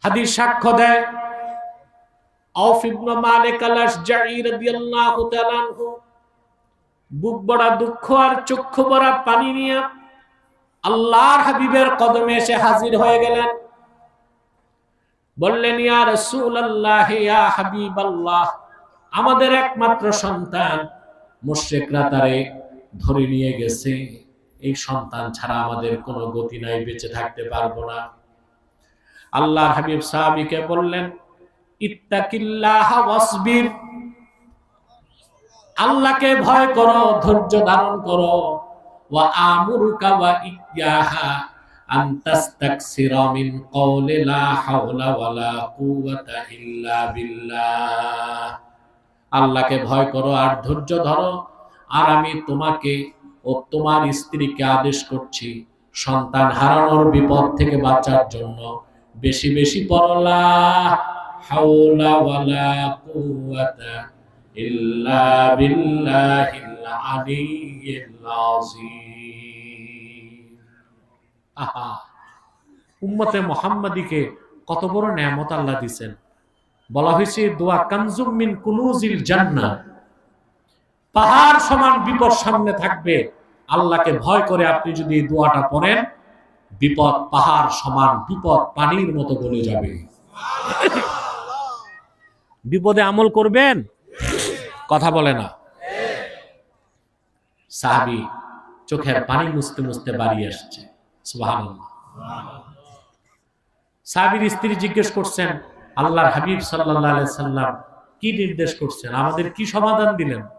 হাদিস সাক্ষ্য দেয় আউফ ইবনে মালিক আল-আশজাঈ রাদিয়াল্লাহু তাআলা আনহু বুক ভরা দুঃখ আর চক্ষু ভরা পানি নিয়ে আল্লাহর হাবিবের কদমে এসে হাজির হয়ে গেলেন। বললেন, ইয়া রাসূলুল্লাহ, ইয়া হাবিবাল্লাহ, আমাদের একমাত্র সন্তান মুশরিকরা তারে ধরে নিয়ে গেছে। এই সন্তান ছাড়া আমাদের কোনো গতি নাই, বেঁচে থাকতে পারবো না। আল্লাহর হাবিব সাহাবীকে বললেন, ইত্তাকিল্লাহ ওয়াসবির, আল্লাহকে ভয় করো, ধৈর্য ধারণ করো। ওয়া আমুরুকা ওয়া ইয়্যাহা আন তাস্তাকসিরা মিন কওলি লা হাওলা ওয়ালা কুওয়াতা ইল্লা বিল্লাহ। আল্লাহকে ভয় করো আর ধৈর্য ধরো। আর আমি তোমাকে ও তোমার স্ত্রীকে আদেশ করছি, সন্তান হারানোর বিপদ থেকে বাঁচার জন্য বেশি বেশি পড়ো লা হাওলা ওয়ালা কুওয়াতা ইল্লা বিল্লাহিল আলিয়্যিল আযীম। আহা, উম্মতে মুহাম্মাদীকে কত বড় নেয়ামত আল্লাহ দিবেন। বলা হয়েছে দোয়া কানজুম মিন কুনুজিল জান্নাহ, পাহাড় সমান বিপদ সামনে থাকবে। আল্লাহকে ভয় করে আপনি যদি এই দোয়াটা পড়েন, বিপদ পাহাড় সমান, বিপদ পানির মতো গলে যাবে। বিপদে আমল করবেন, কথা বলে না। সাহাবী চোখের পানি মুছতে মুছতে বাড়ি আসছে। সুবহানাল্লাহ। সাহাবীর স্ত্রী জিজ্ঞেস করছেন, আল্লাহর হাবিব সাল্লাল্লাহু আলাইহি সাল্লাম কি নির্দেশ করছেন, আমাদের কি সমাধান দিলেন?